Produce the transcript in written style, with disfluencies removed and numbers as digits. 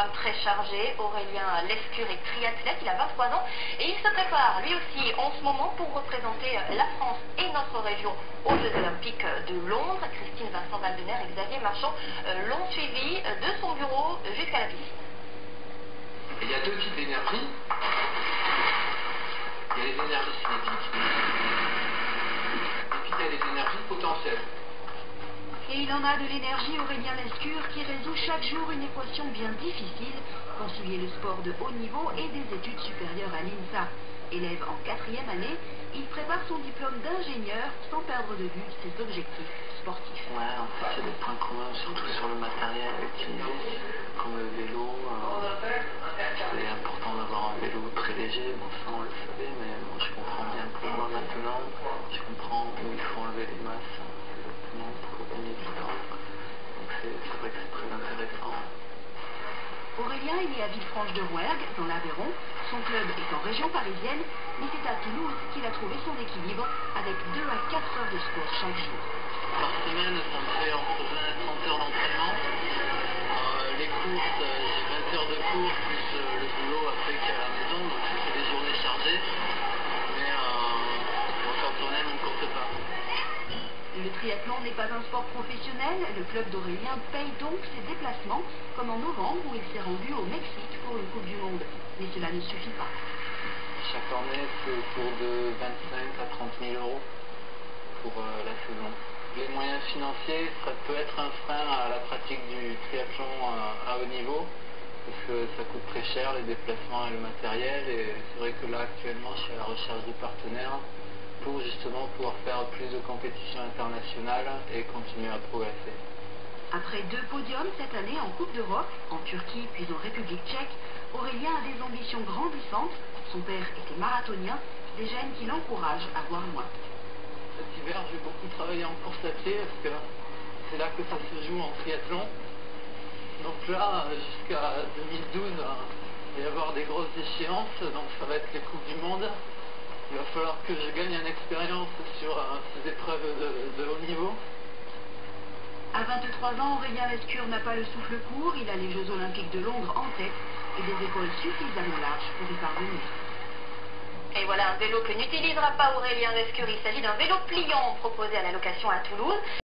programme très chargé. Aurélien Lescure est triathlète, il a 23 ans et il se prépare lui aussi en ce moment pour représenter la France et notre région aux Jeux Olympiques de Londres. Christine Vincent-Valdener et Xavier Marchand l'ont suivi de son bureau jusqu'à la piscine. Il y a deux types d'énergie. Il y a les énergies cinétiques et puis il y a les énergies potentielles. Et il en a de l'énergie, Aurélien Lescure, qui résout chaque jour une équation bien difficile, concilier le sport de haut niveau et des études supérieures à l'INSA. Élève en 4e année, il prépare son diplôme d'ingénieur sans perdre de vue ses objectifs sportifs. Ouais, en fait, il y a des points communs, surtout sur le matériel utilisé, comme le vélo. C'est important d'avoir un vélo très léger, bon ça on le savait, mais moi je comprends bien pourquoi maintenant, je comprends où il faut enlever les masses exactement pour gagner du temps. Donc c'est vrai que c'est très intéressant. Aurélien est né à Villefranche-de-Rouergue, dans l'Aveyron. Son club est en région parisienne, mais c'est à Toulouse qu'il a trouvé son équilibre, avec 2 à 4 heures de sport chaque jour. Par semaine, ça me fait entre 20 et 30 heures d'entraînement. Les courses, j'ai 20 heures de course, plus le boulot après qu'à la maison, donc ça fait des journées chargées. Mais quand on aime, on ne compte pas. Le triathlon n'est pas un sport professionnel, le club d'Aurélien paye donc ses déplacements, comme en novembre où il s'est rendu au Mexique pour une Coupe du Monde. Mais cela ne suffit pas. Chaque année, c'est autour de 25 à 30 000 euros pour la saison. Les moyens financiers, ça peut être un frein à la pratique du triathlon à haut niveau, parce que ça coûte très cher, les déplacements et le matériel, et c'est vrai que là, actuellement, je suis à la recherche de partenaires pour justement pouvoir faire plus de compétitions internationales et continuer à progresser. Après 2 podiums cette année en Coupe d'Europe, en Turquie puis en République tchèque, Aurélien a des ambitions grandissantes. Son père était marathonien, des gènes qui l'encouragent à voir loin. Cet hiver, j'ai beaucoup travaillé en course à pied parce que c'est là que ça se joue en triathlon. Donc là, jusqu'à 2012, il va y avoir des grosses échéances, donc ça va être les Coupes du Monde. Il va falloir que je gagne en expérience sur ces épreuves de haut niveau. À 23 ans, Aurélien Lescure n'a pas le souffle court, il a les Jeux Olympiques de Londres en tête et des épaules suffisamment larges pour y parvenir. Et voilà un vélo que n'utilisera pas Aurélien Lescure, il s'agit d'un vélo pliant proposé à la location à Toulouse.